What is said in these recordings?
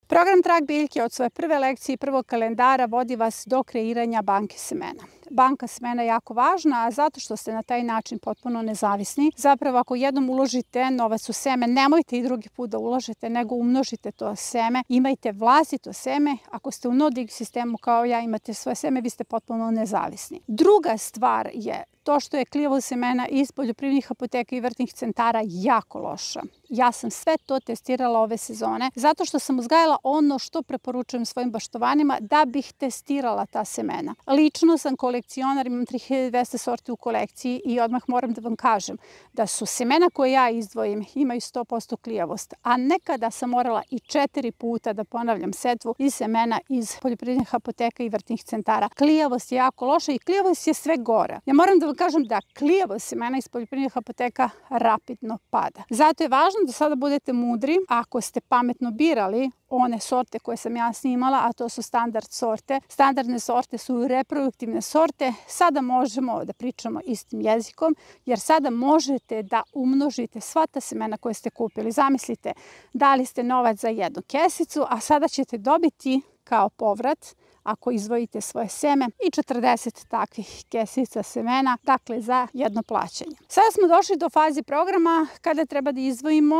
Program Trag biljke od svoje prve lekcije i prvog kalendara vodi vas do kreiranja banke semena. Banka semena je jako važna, zato što ste na taj način potpuno nezavisni. Zapravo, ako jednom uložite novac u seme, nemojte i drugi put da ulažete, nego umnožite to seme. Imajte vlastito seme. Ako ste u no-dig sistemu kao ja, imate svoje seme, vi ste potpuno nezavisni. Druga stvar je to što je klijavost semena iz poljoprivrednih apoteka i vrtnih centara jako loša. Ja sam sve to testirala ove sezone, zato što sam uzgajala ono što preporučujem svojim baštovanima da bih testirala ta semena. Lično sam kolekcionar, imam 3200 sorti u kolekciji i odmah moram da vam kažem da su semena koje ja izdvojim imaju 100% klijavost, a nekada sam morala i 4 puta da ponavljam setvu iz semena iz poljoprivrednih apoteka i vrtnih centara. Klijavost je jako loša i klijavost je sve gora. Ja moram da vam kažem da klijavost semena iz poljoprivrednih apoteka rapidno pada. Zato je važno da sada budete mudri. Ako ste pametno birali one sorte koje sam ja snimala, a to su standard sorte. Standardne sorte su reproduktivne sorte. Sada možemo da pričamo istim jezikom, jer sada možete da umnožite sva ta semena koje ste kupili. Zamislite, dali ste novac za jednu kesicu, a sada ćete dobiti kao povrat, ako izdvojite svoje seme, i 40 takvih kesica semena, dakle za jedno plaćanje. Sada smo došli do faze programa kada treba da izdvojimo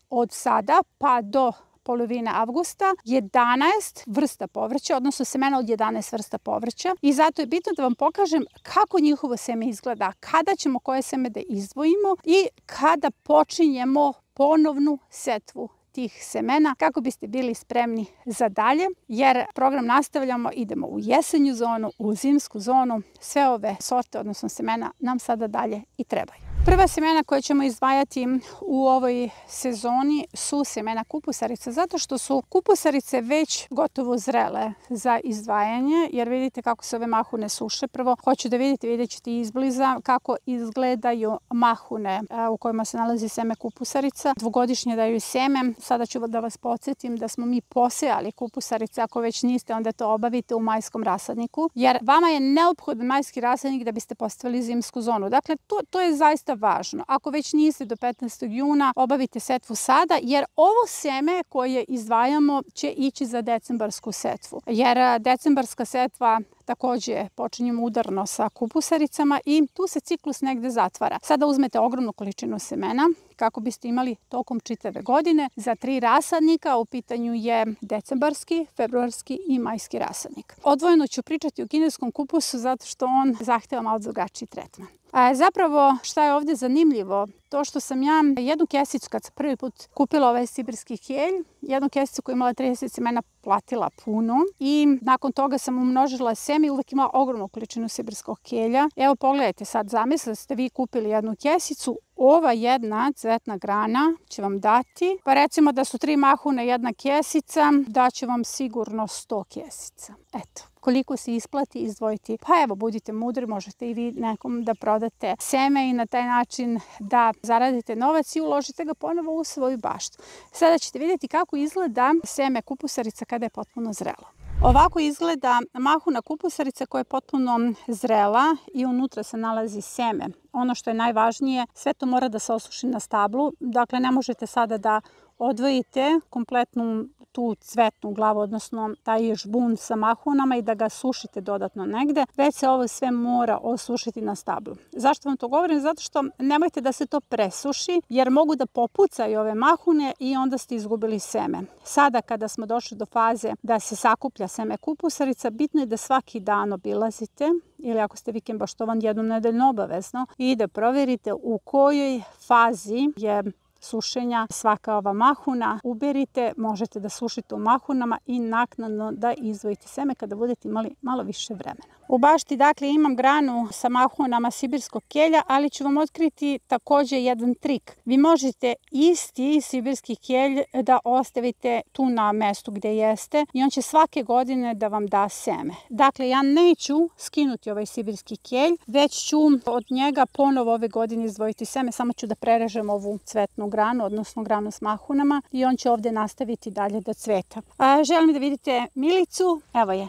od sada pa do polovine avgusta 11 vrsta povrća, odnosno semena od 11 vrsta povrća, i zato je bitno da vam pokažem kako njihovo seme izgleda, kada ćemo koje seme da izdvojimo i kada počinjemo ponovnu setvu tih semena, kako biste bili spremni za dalje, jer program nastavljamo, idemo u jesenju zonu, u zimsku zonu. Sve ove sorte, odnosno semena, nam sada dalje i trebaju. Prva semena koje ćemo izdvajati u ovoj sezoni su semena kupusarica, zato što su kupusarice već gotovo zrele za izdvajanje, jer vidite kako se ove mahune suše. Prvo hoću da vidjet ćete izbliza kako izgledaju mahune u kojima se nalazi seme kupusarica. Dvogodišnje daju seme. Sada ću da vas podsjetim da smo mi posejali kupusarice. Ako već niste, onda to obavite u majskom rasadniku, jer vama je neophodan majski rasadnik da biste postavili zimsku zonu. Dakle, to je zaista važno. Ako već niste do 15. juna, obavite setvu sada, jer ovo seme koje izdvajamo će ići za decembarsku setvu. Jer decembarska setva takođe počinjemo udarno sa kupusaricama i tu se ciklus negde zatvara. Sada uzmete ogromnu količinu semena kako biste imali tokom čitave godine za 3 rasadnika. U pitanju je decembarski, februarski i majski rasadnik. Odvojeno ću pričati o kineskom kupusu zato što on zahteva malo drugačiji tretman. Zapravo, šta je ovde zanimljivo? To što sam ja jednu kesicu, kad sam prvi put kupila ovaj sibirski kelj, jednu kesicu koja je imala 30 semena, platila puno i nakon toga sam umnožila seme i uvek imala ogromnu količinu sibirskog kelja. Evo pogledajte sad, zamislite da ste vi kupili jednu kesicu, ova jedna cvetna grana će vam dati, pa recimo da su 3 mahune jedna kesica, daće vam sigurno 100 kesica. Eto, koliko se isplati izdvojiti. Pa evo, budite mudri, možete i vi nekom da prodate seme i na taj način da zaradite novac i uložite ga ponovo u svoju baštu. Sada ćete vidjeti kako izgleda seme kupusarica kada je potpuno zrelo. Ovako izgleda mahuna kupusarica koja je potpuno zrela i unutra se nalazi seme. Ono što je najvažnije, sve to mora da se osuši na stablu. Dakle, ne možete sada da odvojite kompletnu tu cvetnu glavu, odnosno taj žbun sa mahunama i da ga sušite dodatno negde, već se ovo sve mora osušiti na stablu. Zašto vam to govorim? Zato što nemojte da se to presuši, jer mogu da popucaju ove mahune i onda ste izgubili seme. Sada kada smo došli do faze da se sakuplja seme kupusarica, bitno je da svaki dan obilazite, ili ako ste vikend baštovan, jednom nedeljno obavezno, i da proverite u kojoj fazi je sušenja svaka ova mahuna. Uberite, možete da sušite u mahunama i naknadno da izdvojite seme kada budete imali malo više vremena. U bašti, dakle, imam granu sa mahunama sibirskog kelja, ali ću vam otkriti takođe jedan trik. Vi možete isti sibirski kelj da ostavite tu na mestu gde jeste i on će svake godine da vam da seme. Dakle, ja neću skinuti ovaj sibirski kelj, već ću od njega ponovo ove godine izdvojiti seme, samo ću da prerežem ovu cvetnu granu, odnosno granu s mahunama, i on će ovde nastaviti dalje da cveta. Želim da vidite Milicu, evo je.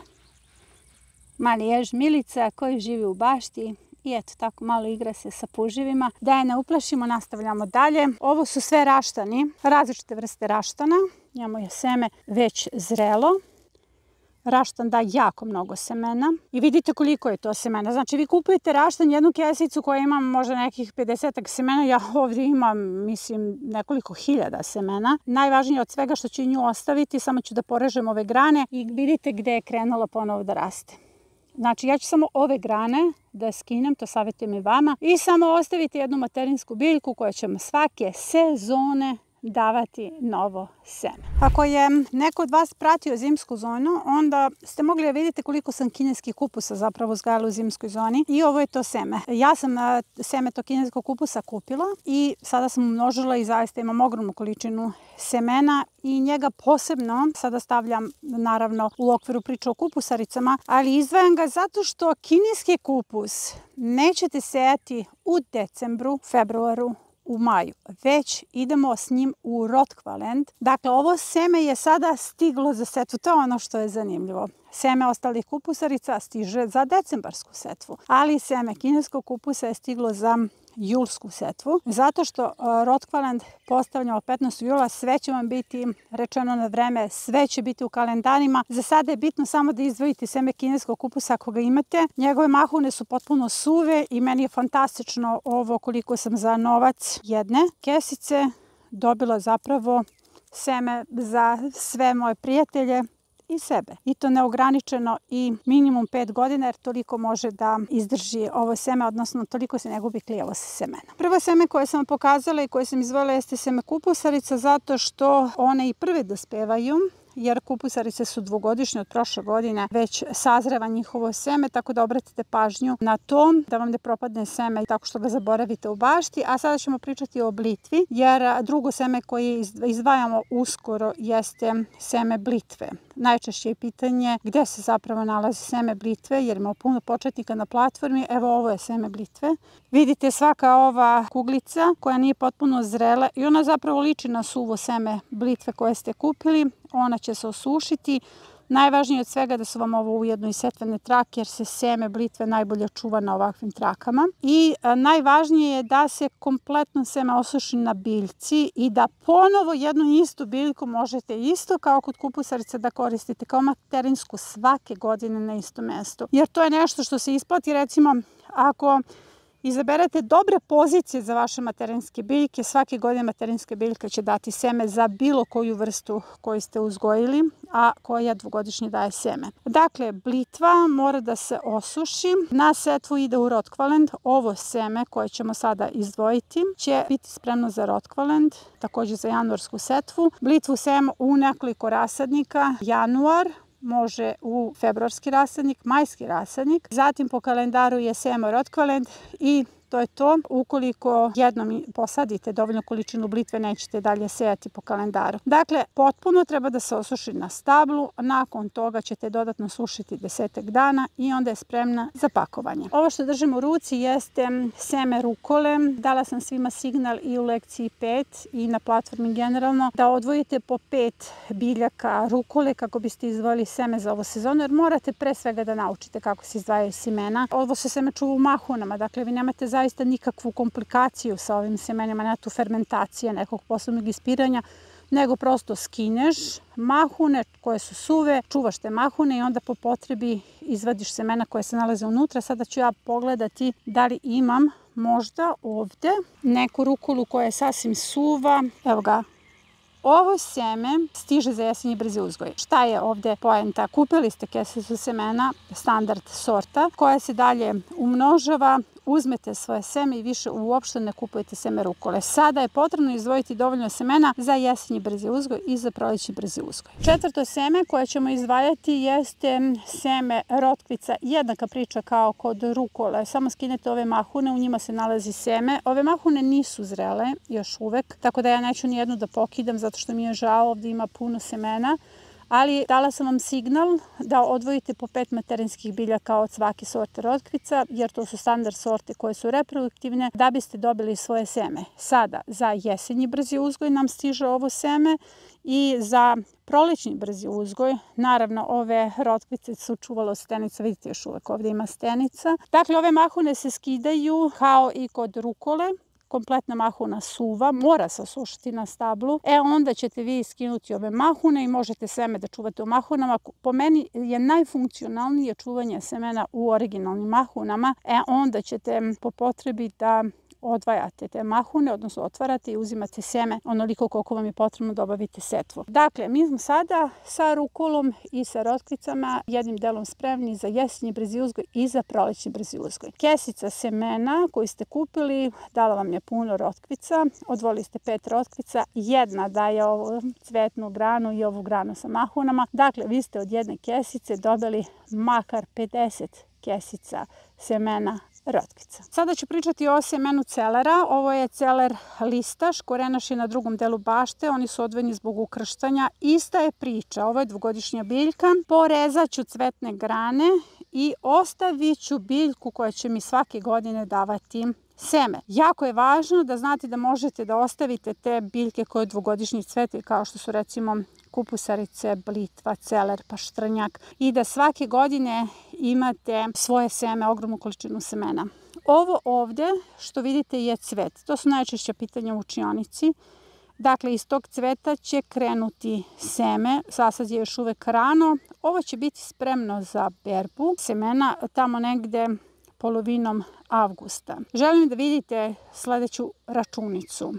Mali jež Milica koji živi u bašti i eto tako malo igra se sa puževima. Da je ne uplašimo, nastavljamo dalje. Ovo su sve raštani, različite vrste raštana. njemu je seme već zrelo. Raštan da jako mnogo semena i vidite koliko je to semena. Znači vi kupujete raštan, jednu kesicu koja ima možda nekih 50 semena, ja ovdje imam mislim nekoliko hiljada semena. Najvažnije od svega što ću nju ostaviti, samo ću da porežem ove grane i vidite gde je krenula ponovo da raste. Znači ja ću samo ove grane da skinem, to savjetujem i vama, i samo ostaviti jednu materinsku biljku koja ćemo svake sezone davati novo seme. Ako je neko od vas pratio zimsku zonu, onda ste mogli da vidite koliko sam kineskih kupusa zapravo uzgajala u zimskoj zoni i ovo je to seme. Ja sam seme tog kineskog kupusa kupila i sada sam umnožila i zaista imam ogromnu količinu semena i njega posebno sada stavljam naravno u okviru priče o kupusaricama, ali izdvajam ga zato što kineski kupus nećete sejati u decembru, februaru, u maju, već idemo s njim u rotkvalend. Dakle, ovo seme je sada stiglo za setvu, to je ono što je zanimljivo. Seme ostalih kupusarica stiže za decembarsku setvu, ali seme kineskog kupusa je stiglo za julsku setvu, zato što rotkvalend postavljamo 15. jula, sve će vam biti rečeno na vreme, sve će biti u kalendarima. Za sada je bitno samo da izdvojite seme kineskog kupusa ako ga imate. Njegove mahune su potpuno suve i meni je fantastično ovo koliko sam za novac jedne kesice dobila zapravo seme za sve moje prijatelje i sebe. I to neograničeno i minimum 5 godina, jer toliko može da izdrži ovo seme, odnosno toliko se ne gubi klijavo sa semena. Prvo seme koje sam pokazala i koje sam izdvojila jeste seme kupusarica, zato što one i prve dospevaju, jer kupusarice su dvogodišnje, od prošle godine već sazreva njihovo seme, tako da obratite pažnju na to da vam ne propadne seme tako što ga zaboravite u bašti. A sada ćemo pričati o blitvi, jer drugo seme koje izdvajamo uskoro jeste seme blitve. Najčešće je pitanje gdje se zapravo nalazi seme blitve, jer ima puno početnika na platformi. Evo, ovo je seme blitve. Vidite, svaka ova kuglica koja nije potpuno zrela i ona zapravo liči na suvo seme blitve koje ste kupili. Ona će se osušiti. Najvažnije od svega da su vam ovo ujedno i setvene trake, jer se seme blitve najbolje čuva na ovakvim trakama. I najvažnije je da se kompletno seme osuši na biljci i da ponovo jednu istu biljku možete isto kao kod kupusarice da koristite kao materinsku svake godine na istom mestu. Jer to je nešto što se isplati, recimo ako izaberete dobre pozicije za vaše materinske biljke, svake godine materinska biljka će dati seme za bilo koju vrstu koju ste uzgojili, a koja dvogodišnje daje seme. Dakle, blitva mora da se osuši. Na setvu ide u rotkvalend. Ovo seme koje ćemo sada izdvojiti će biti spremno za rotkvalend, također za januarsku setvu. Blitvu sejemo u nekoliko rasadnika. Januar, može u februarski rasadnik, majski rasadnik. Zatim po kalendaru je sejemo rotkvalend i to je to. Ukoliko jednom posadite dovoljnu količinu blitve, nećete dalje sejati po kalendaru. Dakle, potpuno treba da se osuši na stablu. Nakon toga ćete dodatno sušiti 10 dana i onda je spremna za pakovanje. Ovo što držim u ruci jeste seme rukole. Dala sam svima signal i u lekciji 5 i na platformi generalno da odvojite po 5 biljaka rukole kako biste izdvojili seme za ovu sezonu, jer morate pre svega da naučite kako se izdvajaju semena. Ovo se seme čuva u mahunama, dakle vi nemate zaista nikakvu komplikaciju sa ovim semenima, nema tu fermentacije, nekog posebnog ispiranja, nego prosto skineš mahune koje su suve, čuvaš te mahune i onda po potrebi izvadiš semena koje se nalaze unutra. Sada ću ja pogledati da li imam možda ovde neku rukolu koja je sasvim suva. Evo ga. Ovo seme stiže za jesenji brzi uzgoj. Šta je ovde poenta? Kupili ste kesicu semena standard sorta koja se dalje umnožava, uzmete svoje seme i više uopšte ne kupujete seme rukole. Sada je potrebno izdvojiti dovoljno semena za jesenji brzi uzgoj i za prolećni brzi uzgoj. Četvrto seme koje ćemo izdvajati jeste seme rotkvica. Jednaka priča kao kod rukole, samo skinete ove mahune, u njima se nalazi seme. Ove mahune nisu zrele još uvek, tako da ja neću nijednu da pokidam zato što mi je žao, ovdje ima puno semena. Ali dala sam vam signal da odvojite po 5 materinskih biljaka od svake sorte rotkvica, jer to su standard sorte koje su reproduktivne, da biste dobili svoje seme. Sada za jesenji brzi uzgoj nam stiže ovo seme i za prolećni brzi uzgoj, naravno ove rotkvice su čuvalo stenica, vidite još uvek ovdje ima stenica. Dakle, ove mahune se skidaju kao i kod rukole, kompletna mahuna suva, mora se osušiti na stablu, onda ćete vi skinuti ove mahune i možete seme da čuvate u mahunama. Po meni je najfunkcionalnije čuvanje semena u originalnim mahunama, onda ćete po potrebi da odvajate te mahune, odnosno otvarate i uzimate seme onoliko koliko vam je potrebno da obavite setvu. Dakle, mi smo sada sa rukolom i sa rotkvicama jednim delom spremni za jesenji brzi uzgoj i za prolećni brzi uzgoj. Kesica semena koju ste kupili dala vam je puno rotkvica, odvojili ste 5 rotkvica, jedna daje ovu cvetnu granu i ovu granu sa mahunama. Dakle, vi ste od jedne kesice dobili makar 50 kesica semena rotkvica. Sada ću pričati o semenu celera. Ovo je celer listaš, korenaš je na drugom delu bašte, oni su odvojeni zbog ukrštanja. Ista je priča, ovo je dvogodišnja biljka. Porezat ću cvetne grane i ostavit ću biljku koja će mi svake godine davati seme. Jako je važno da znate da možete da ostavite te biljke koje dvogodišnji cvete, kao što su recimo kupusarice, blitva, celer, paštrnjak, i da svake godine imate svoje seme, ogromnu količinu semena. Ovo ovde što vidite je cvet. To su najčešća pitanja u učionici. Dakle, iz tog cveta će krenuti seme, zasad je još uvek rano. Ovo će biti spremno za berbu semena tamo negde polovinom avgusta. Želim da vidite sledeću računicu.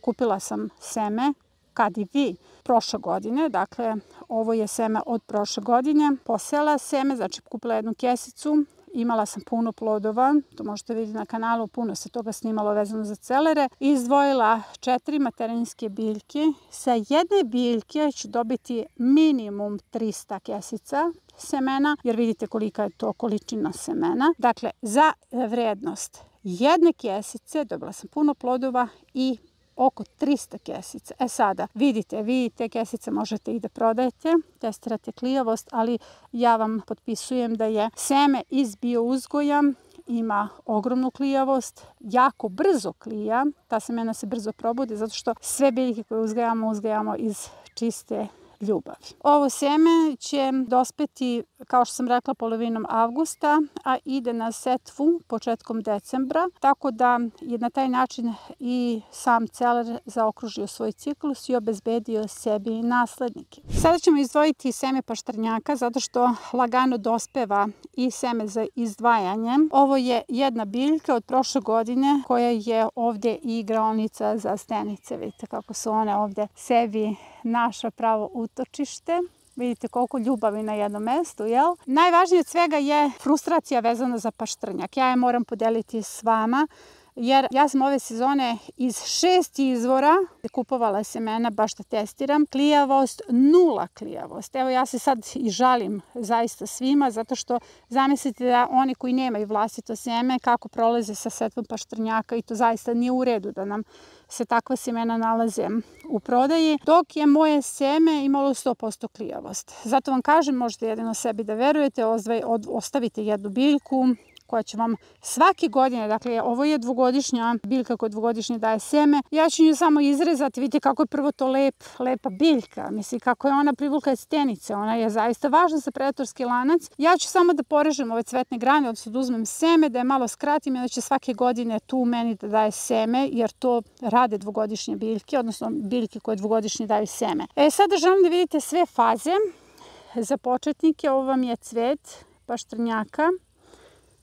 Kupila sam seme, kad i vi, prošle godine, dakle ovo je seme od prošle godine, posela seme, znači kupila jednu kesicu, imala sam puno plodova, to možete vidjeti na kanalu, puno se toga snimalo vezano za celere, izdvojila 4 materinske biljke, sa jedne biljke ću dobiti minimum 300 kesica semena, jer vidite kolika je to količina semena. Dakle, za vrednost jedne kesice dobila sam puno plodova i oko 300 kesica. Sada, vidite, vi te kesice možete i da prodajete, testirate klijavost, ali ja vam potpisujem da je seme iz bio uzgoja, ima ogromnu klijavost, jako brzo klija, ta semena se brzo probude, zato što sve biljke koje uzgajamo iz čiste ljubavi. Ovo seme će dospeti, kao što sam rekla, polovinom avgusta, a ide na setvu početkom decembra, tako da je na taj način i sam celer zaokružio svoj ciklus i obezbedio sebi naslednike. Sada ćemo izdvojiti seme paštrnjaka, zato što lagano dospeva i seme za izdvajanje. Ovo je jedna biljka od prošle godine koja je ovde i igraonica za stenice. Vidite kako su one ovde sebi naše pravo utočište. Vidite koliko ljubavi na jednom mestu, jel? Najvažnije od svega je frustracija vezana za paštrnjak. Ja je moram podeliti s vama, jer ja sam ove sezone iz 6 izvora kupovala semena baš da testiram. Klijavost, 0 klijavost. Evo ja se sad i žalim zaista svima, zato što zamislite da oni koji nemaju vlastito seme, kako prolaze sa setvom paštrnjaka, i to zaista nije u redu da nam se takva semena nalaze u prodaji, dok je moje seme imalo 100% klijavost. Zato vam kažem, možete jedino sebi da verujete, ostavite jednu biljku koja će vam svake godine, dakle ovo je dvogodišnja biljka koja dvogodišnje daje seme, ja ću nju samo izrezati, vidite kako je prvo to lepa biljka, mislim kako je ona privukla stenice, ona je zaista važna za predatorski lanac. Ja ću samo da porežem ove cvetne grane, odnosno da uzmem seme, da je malo skratim i onda će svake godine tu meni da daje seme, jer to rade dvogodišnje biljke, odnosno biljke koje dvogodišnje daju seme. Sada želim da vidite sve faze. Za početnike ovo vam je cvet paštrnjaka.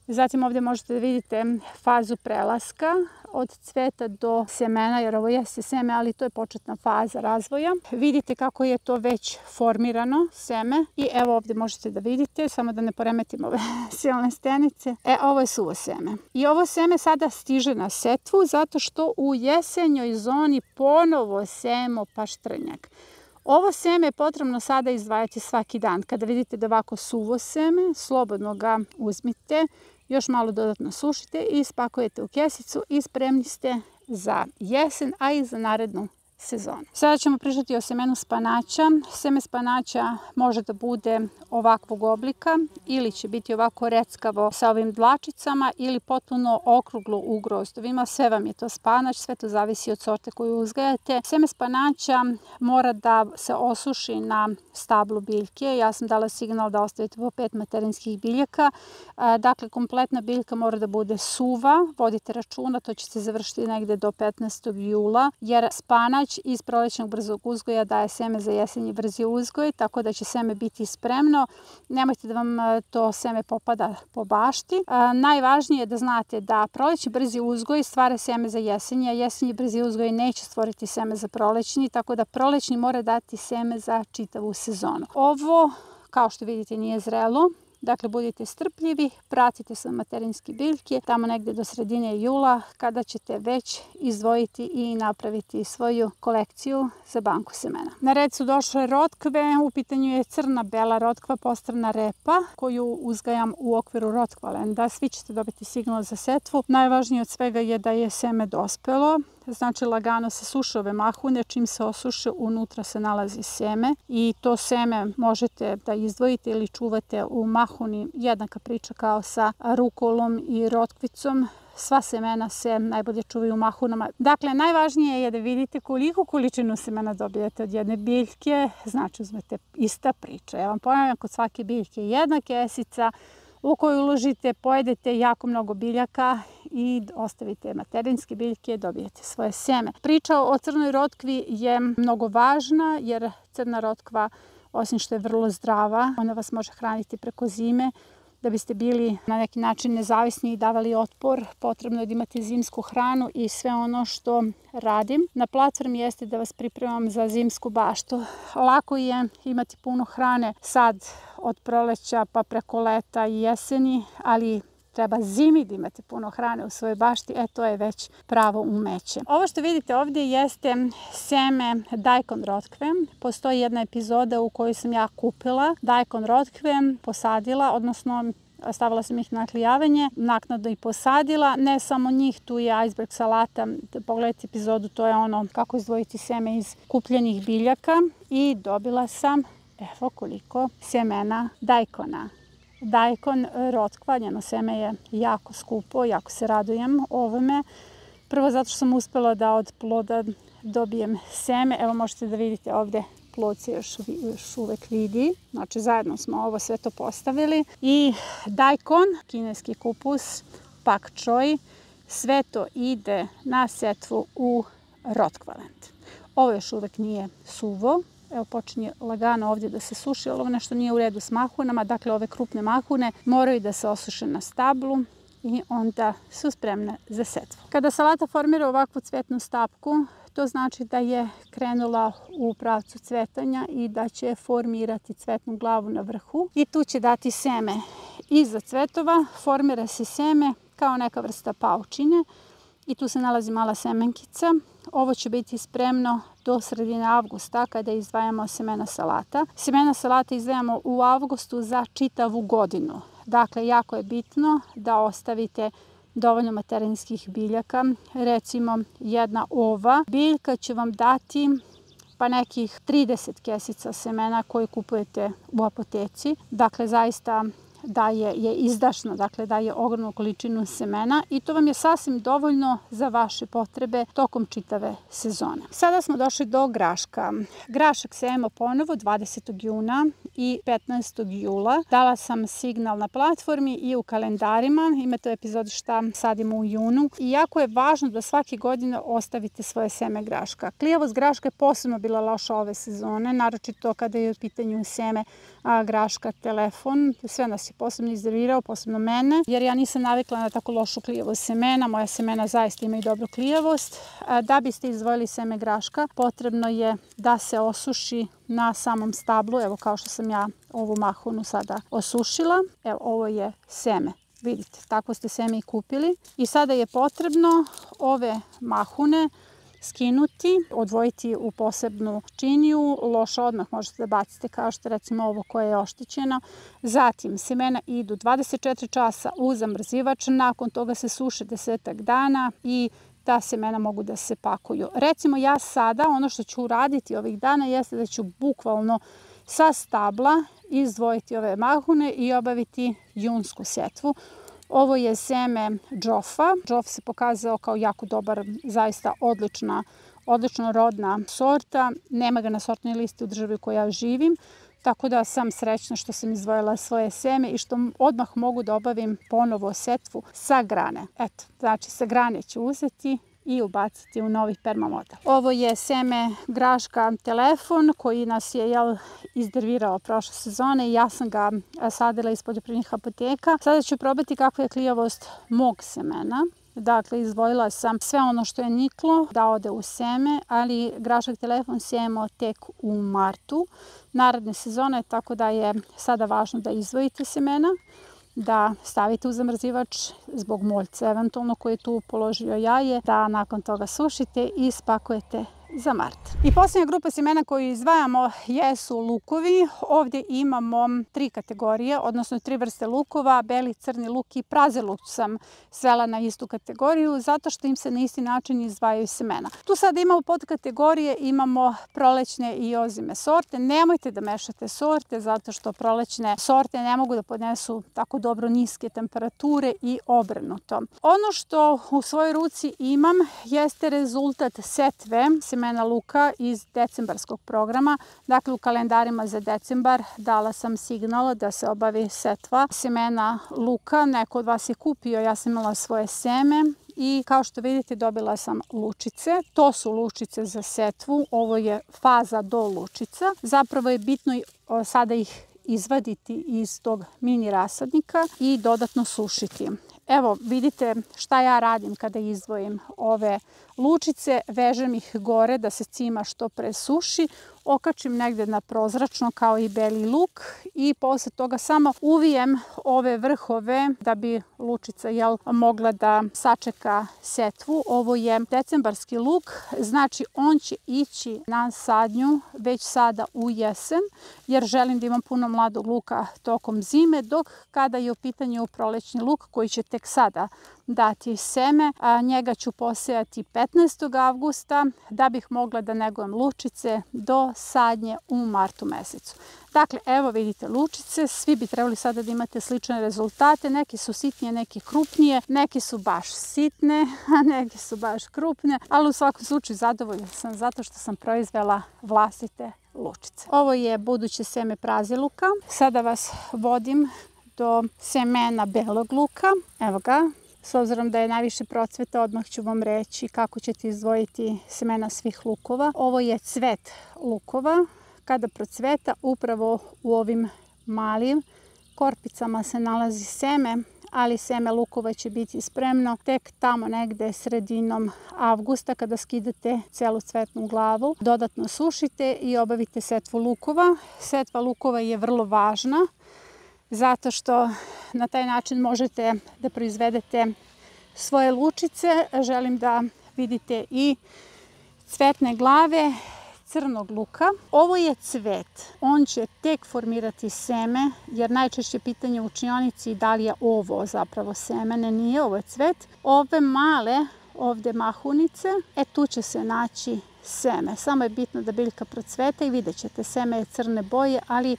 Zatim ovdje možete da vidite fazu prelaska od cveta do semena, jer ovo jeste seme, ali to je početna faza razvoja. Vidite kako je to već formirano seme i evo ovdje možete da vidite, samo da ne poremetim ove silne stenice. Ovo je suvo seme. I ovo seme sada stiže na setvu zato što u jesenjoj zoni ponovo sejemo paštrnjak. Ovo seme je potrebno sada izdvajati svaki dan. Kada vidite da ovako suvo seme, slobodno ga uzmite, još malo dodatno sušite i spakujete u kesicu i spremni ste za jesen, a i za narednu sezonu. Sada ćemo pričati o semenu spanaća. Seme spanaća može da bude ovakvog oblika ili će biti ovako reckavo sa ovim dlačicama ili potpuno okruglo u grozdovima. Sve vam je to spanać, sve to zavisi od sorte koju uzgajate. Seme spanaća mora da se osuši na stablu biljke. Ja sam dala signal da ostavite po 5 materinskih biljaka. Dakle, kompletna biljka mora da bude suva. Vodite računa, to će se završiti negde do 15. jula, jer spanać iz prolećnog brzog uzgoja daje seme za jesenji brzi uzgoj, tako da će seme biti spremno. Nemojte da vam to seme popada po bašti. Najvažnije je da znate da prolećni brzi uzgoj stvara seme za jesenji, a jesenji brzi uzgoj neće stvoriti seme za prolećni, tako da prolećni mora dati seme za čitavu sezonu. Ovo, kao što vidite, nije zrelo. Dakle, budite strpljivi, pratite svoje materinske biljke tamo negde do sredine jula kada ćete već izdvojiti i napraviti svoju kolekciju za banku semena. Na red su došle rotkve, u pitanju je crna bela rotkva, postrana repa koju uzgajam u okviru rotkvalenda. Svi ćete dobiti signal za setvu. Najvažnije od svega je da je seme dospelo. Znači, lagano se suše ove mahune, čim se osuše unutra se nalazi seme i to seme možete da izdvojite ili čuvate u mahuni. Jednaka priča kao sa rukolom i rotkvicom. Sva semena se najbolje čuvaju u mahunama. Dakle, najvažnije je da vidite koliko količinu semena dobijete od jedne biljke. Znači, uzmete ista priča. Ja vam ponavljam, kod svake biljke jedna kesica u koju uložite, pojedete jako mnogo biljaka i ostavite materinske biljke, dobijete svoje seme. Priča o crnoj rotkvi je mnogo važna jer crna rotkva, osim što je vrlo zdrava, ona vas može hraniti preko zime. Da biste bili na neki način nezavisni i davali otpor, potrebno je da imate zimsku hranu i sve ono što radim na platformi jeste da vas pripremam za zimsku baštu. Lako je imati puno hrane sad od proleća pa preko leta i jeseni, ali treba zimi da imate puno hrane u svojoj bašti, to je već pravo umeće. Ovo što vidite ovdje jeste seme daikon rotkve. Postoji jedna epizoda u kojoj sam ja kupila daikon rotkve, posadila, odnosno stavila sam ih na klijavanje, naknadno i posadila. Ne samo njih, tu je iceberg salata. Pogledajte epizodu, to je ono kako izdvojiti seme iz kupljenih biljaka i dobila sam, evo koliko, semena daikona. Daikon rotkva, njeno seme je jako skupo, jako se radujem ovome. Prvo zato što sam uspela da od ploda dobijem seme. Evo možete da vidite ovdje, plod se još uvek vidi. Znači zajedno smo ovo sve to postavili. I daikon, kineski kupus, pak choi, sve to ide na setvu u rotkvalent. Ovo još uvek nije suvo. Evo počinje lagano ovdje da se suši, ali ovo nešto nije u redu s mahunama. Dakle, ove krupne mahune moraju da se osuše na stablu i onda su spremne za setvu. Kada salata formira ovakvu cvetnu stapku, to znači da je krenula u pravcu cvetanja i da će formirati cvetnu glavu na vrhu. I tu će dati seme. Iza cvetova formira se seme kao neka vrsta paučine i tu se nalazi mala semenkica. Ovo će biti spremno do sredine avgusta kada izdvajamo semena salata. Semena salata izdvajamo u avgustu za čitavu godinu. Dakle, jako je bitno da ostavite dovoljno materinskih biljaka. Recimo, jedna ova biljka će vam dati pa nekih 30 kesica semena koje kupujete u apoteci. Dakle, zaista je izdašno, dakle daje ogromnu količinu semena i to vam je sasvim dovoljno za vaše potrebe tokom čitave sezone. Sada smo došli do graška. Grašak sejemo ponovo 20. juna i 15. jula. Dala sam signal na platformi i u kalendarima. Imate u epizodi šta sadimo u junu. I jako je važno da svake godine ostavite svoje seme graška. Klijavost graška je posebno bila loša ove sezone, naročito kada je u pitanju seme graška telefon. Sve nas je posebno iznervirao, posebno mene, jer ja nisam navikla na tako lošu klijavost semena. Moja semena zaista imaju dobru klijavost. Da biste izdvojili seme graška, potrebno je da se osuši na samom stablu. Evo kao što sam ja ovu mahunu sada osušila. Evo ovo je seme. Vidite, tako ste seme i kupili. I sada je potrebno ove mahune skinuti, odvojiti u posebnu činiju. Loše odmah možete da bacite kao što recimo ovo koje je oštećeno. Zatim semena idu 24 časa u zamrzivač, nakon toga se suše 10 dana i ta semena mogu da se pakuju. Recimo ja sada ono što ću uraditi ovih dana jeste da ću bukvalno sa stabla izdvojiti ove mahune i obaviti junsku setvu. Ovo je seme džofa. Džof se pokazao kao jako dobar, zaista odlično rodna sorta. Nema ga na sortnoj listi u državi u kojoj ja živim, tako da sam srećna što sam izdvojila svoje seme i što odmah mogu da obavim ponovo setvu sa grane. Eto, znači sa grane ću uzeti i ubaciti u novi permamodel. Ovo je seme graška telefon koji nas je izdervirao prošle sezone i ja sam ga sadila iz poljoprivrednih apoteka. Sada ću probati kakva je klijavost mog semena. Dakle, izdvojila sam sve ono što je niklo da ode u seme, ali grašak telefon sejemo tek u martu naredne sezone, tako da je sada važno da izdvojite semena, da stavite u zamrzivač zbog moljca eventualno koji je tu položio jaje, da nakon toga sušite i spakujete za mart. I posljednja grupa semena koju izdvajamo jesu lukovi. Ovdje imamo 3 kategorije, odnosno 3 vrste lukova, beli, crni luk i prazi luk sam svela na istu kategoriju zato što im se na isti način izdvajaju semena. Tu sad imamo podkategorije, imamo prolećne i ozime sorte. Nemojte da mešate sorte zato što prolećne sorte ne mogu da podnesu tako dobro niske temperature i obrnuto. Ono što u svojoj ruci imam jeste rezultat setve semena luka iz decembarskog programa. Dakle, u kalendarima za decembar dala sam signal da se obavi setva semena luka. Neko od vas je kupio, ja sam imala svoje seme i kao što vidite dobila sam lučice. To su lučice za setvu, ovo je faza do lučica. Zapravo je bitno sada ih izvaditi iz tog mini rasadnika i dodatno sušiti. Evo, vidite šta ja radim kada izdvojim ove lučice. Vežem ih gore da se cima što pre suši, okačim negde na prozračno kao i beli luk i posle toga samo uvijem ove vrhove da bi lučica mogla da sačeka setvu. Ovo je decembarski luk, znači on će ići na sadnju već sada u jesen jer želim da imam puno mladog luka tokom zime, dok kada je u pitanju prolećni luk koji će tek sada dati seme, a njega ću posejati 15. avgusta da bih mogla da negujem lučice do sadnje u martu mesecu. Dakle, evo vidite lučice, svi bi trebali sada da imate slične rezultate, neki su sitnije, neki krupnije, neki su baš sitne, a neki su baš krupne, ali u svakom slučaju zadovoljna sam zato što sam proizvela vlastite lučice. Ovo je buduće seme praziluka. Sada vas vodim do semena belog luka. Evo ga. S obzirom da je najviše procveta, odmah ću vam reći kako ćete izdvojiti semena svih lukova. Ovo je cvet lukova. Kada procveta, upravo u ovim malim korpicama se nalazi seme, ali seme lukova će biti spremno tek tamo negde sredinom avgusta kada skidate celu cvetnu glavu. Dodatno sušite i obavite setvu lukova. Setva lukova je vrlo važna zato što na taj način možete da proizvedete svoje lučice. Želim da vidite i cvetne glave crnog luka. Ovo je cvet. On će tek formirati seme, jer najčešće pitanje u učionici da li je ovo zapravo semene. Nije, ovo je cvet. Ove male ovde mahunice, tu će se naći seme. Samo je bitno da biljka procveta i vidjet ćete, seme je crne boje, ali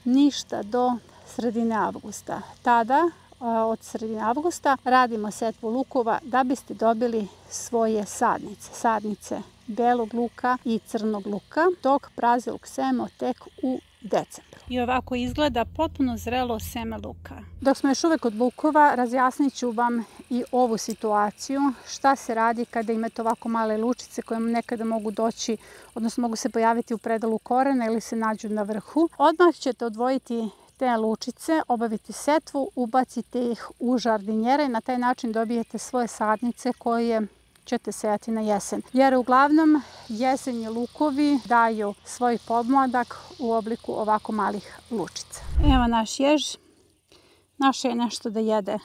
ništa do sredine avgusta. Tada, od sredine avgusta, radimo setvu lukova da biste dobili svoje sadnice. Sadnice belog luka i crnog luka, dok praziluk semo tek u decembru. I ovako izgleda potpuno zrelo seme luka. Dok smo još uvek kod lukova, razjasnit ću vam i ovu situaciju. Šta se radi kada imate ovako male lučice koje nekada mogu doći, odnosno mogu se pojaviti u predalu korena ili se nađu na vrhu. Odmah ćete odvojiti te lučice, obaviti setvu, ubacite ih u žardinjere i na taj način dobijete svoje sadnice koje ćete sejati na jesen. Jer uglavnom jesenji lukovi daju svoj podmladak u obliku ovako malih lučica. Evo naš jež. Naše je nešto da jede.